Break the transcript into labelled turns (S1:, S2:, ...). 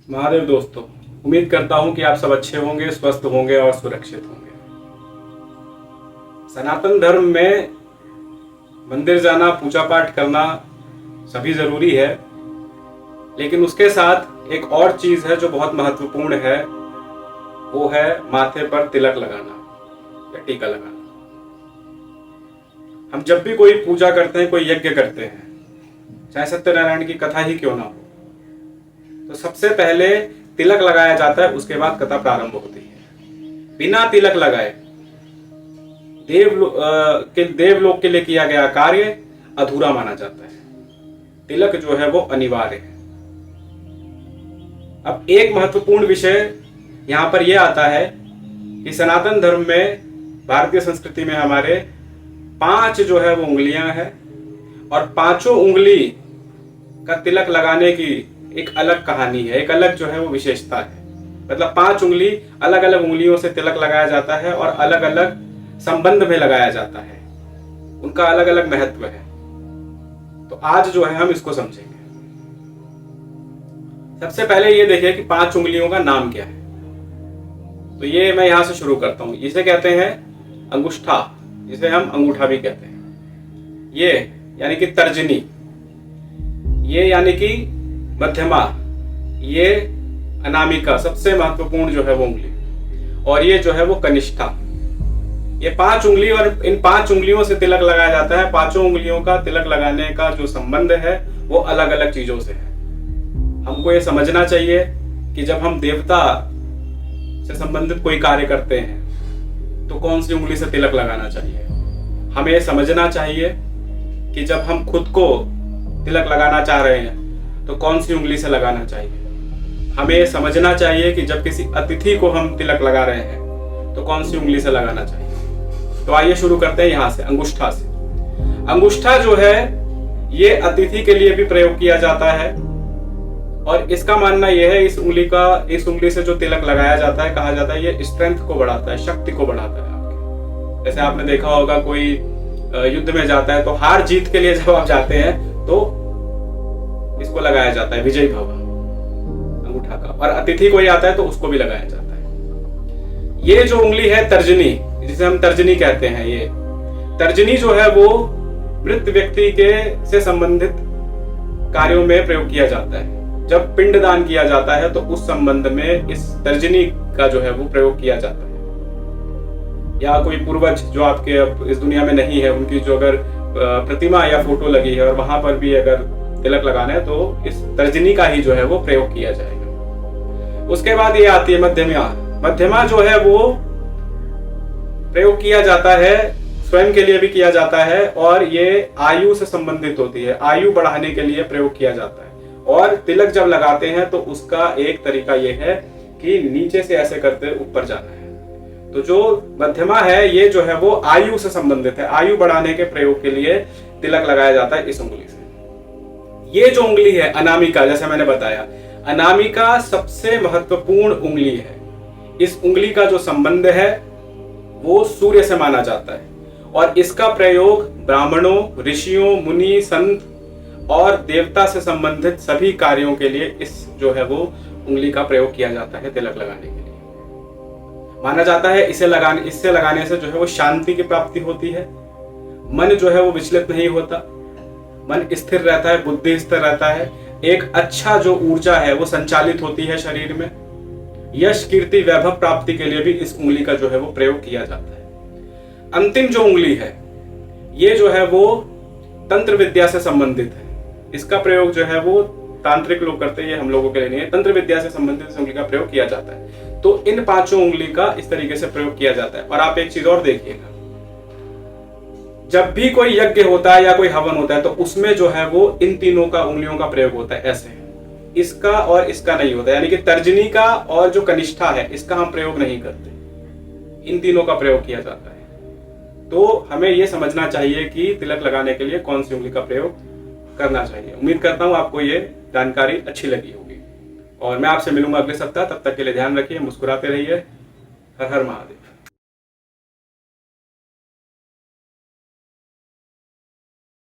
S1: महादेव दोस्तों, उम्मीद करता हूं कि आप सब अच्छे होंगे, स्वस्थ होंगे और सुरक्षित होंगे। सनातन धर्म में मंदिर जाना, पूजा पाठ करना सभी जरूरी है, लेकिन उसके साथ एक और चीज है जो बहुत महत्वपूर्ण है, वो है माथे पर तिलक लगाना या टीका लगाना। हम जब भी कोई पूजा करते हैं, कोई यज्ञ करते हैं, चाहे सत्यनारायण की कथा ही क्यों ना हो, तो सबसे पहले तिलक लगाया जाता है, उसके बाद कथा प्रारंभ होती है। बिना तिलक लगाए देवलोक के लिए किया गया कार्य अधूरा माना जाता है। तिलक जो है वो अनिवार्य है। अब एक महत्वपूर्ण विषय यहां पर यह आता है कि सनातन धर्म में, भारतीय संस्कृति में हमारे 5 जो है वो उंगलियां हैं और पांचों उंगली का तिलक लगाने की एक अलग कहानी है, एक अलग जो है वो विशेषता है। मतलब 5 उंगली, अलग अलग उंगलियों से तिलक लगाया जाता है और अलग अलग संबंध में लगाया जाता है, उनका अलग अलग महत्व है। तो आज जो है हम इसको समझेंगे। सबसे पहले ये देखिए कि 5 उंगलियों का नाम क्या है। तो ये मैं यहां से शुरू करता हूं। इसे कहते हैं अंगुष्ठा, जिसे हम अंगूठा भी कहते हैं। ये यानी कि तर्जनी, ये यानी कि मध्यमा, ये अनामिका, सबसे महत्वपूर्ण जो है वो उंगली, और ये जो है वो कनिष्ठा। ये 5 उंगली, और इन 5 उंगलियों से तिलक लगाया जाता है। पांचों उंगलियों का तिलक लगाने का जो संबंध है वो अलग अलग चीजों से है। हमको ये समझना चाहिए कि जब हम देवता से संबंधित कोई कार्य करते हैं तो कौन सी उंगली से तिलक लगाना चाहिए। हमें ये समझना चाहिए कि जब हम खुद को तिलक लगाना चाह रहे हैं तो कौन सी उंगली से लगाना चाहिए। हमें ये समझना चाहिए कि जब किसी अतिथि को हम तिलक लगा रहे हैं तो कौन सी उंगली से लगाना चाहिए। तो आइए शुरू करते हैं यहां से, अंगुष्ठा से। अंगुष्ठा जो है ये अतिथि के लिए भी प्रयोग किया जाता है, और इसका मानना यह है इस उंगली से जो तिलक लगाया जाता है, कहा जाता है ये स्ट्रेंथ को बढ़ाता है, शक्ति को बढ़ाता है आपके। जैसे आपने देखा होगा कोई युद्ध में जाता है तो हार जीत के लिए जब आप जाते हैं तो इसको लगाया जाता है, विजयी भव अंगूठा का, और अतिथि कोई आता है तो उसको भी लगाया जाता है। ये जो उंगली है तर्जनी, जिसे हम तर्जनी कहते हैं, ये तर्जनी जो है वो मृत व्यक्ति के से संबंधित कार्यों में प्रयोग किया जाता है। जब पिंडदान किया जाता है तो उस संबंध में इस तर्जनी का जो है वो प्रयोग किया जाता है। या कोई पूर्वज जो आपके अब इस दुनिया में नहीं है, उनकी जो अगर प्रतिमा या फोटो लगी है और वहां पर भी अगर तिलक लगाना है तो इस तर्जनी का ही जो है वो प्रयोग किया जाएगा। उसके बाद ये आती है मध्यमा। मध्यमा जो है वो प्रयोग किया जाता है, स्वयं के लिए भी किया जाता है, और ये आयु से संबंधित होती है, आयु बढ़ाने के लिए प्रयोग किया जाता है। और तिलक जब लगाते हैं तो उसका एक तरीका यह है कि नीचे से ऐसे करते ऊपर जाना है। तो जो मध्यमा है ये जो है वो आयु से संबंधित है, आयु बढ़ाने के प्रयोग के लिए तिलक लगाया जाता है इस उंगली से। ये जो उंगली है अनामिका, जैसे मैंने बताया, अनामिका सबसे महत्वपूर्ण उंगली है। इस उंगली का जो संबंध है वो सूर्य से माना जाता है, और इसका प्रयोग ब्राह्मणों, ऋषियों, मुनि, संत और देवता से संबंधित सभी कार्यों के लिए इस जो है वो उंगली का प्रयोग किया जाता है तिलक लगाने के लिए। माना जाता है इससे लगाने से जो है वो शांति की प्राप्ति होती है, मन जो है वो विचलित नहीं होता, मन स्थिर रहता है, बुद्धि स्थिर रहता है, एक अच्छा जो ऊर्जा है वो संचालित होती है शरीर में। यश, कीर्ति, वैभव प्राप्ति के लिए भी इस उंगली का जो है वो प्रयोग किया जाता है। अंतिम जो उंगली है ये जो है वो तंत्र विद्या से संबंधित है। इसका प्रयोग जो है वो तांत्रिक लोग करते हैं, ये हम लोगों के लिए नहीं है। तंत्र विद्या से संबंधित उंगली का प्रयोग किया जाता है। तो इन 5 उंगली का इस तरीके से प्रयोग किया जाता है। और आप एक चीज और देखिएगा, जब भी कोई यज्ञ होता है या कोई हवन होता है तो उसमें जो है वो इन तीनों का उंगलियों का प्रयोग होता है। ऐसे इसका और इसका नहीं होता, यानी कि तर्जनी का और जो कनिष्ठा है इसका हम प्रयोग नहीं करते, इन तीनों का प्रयोग किया जाता है। तो हमें यह समझना चाहिए कि तिलक लगाने के लिए कौन सी उंगली का प्रयोग करना चाहिए। उम्मीद करता हूं आपको ये जानकारी अच्छी लगी होगी, और मैं आपसे मिलूंगा अगले सप्ताह। तब तक के लिए ध्यान रखिए, मुस्कुराते रहिए। हर हर महादेव।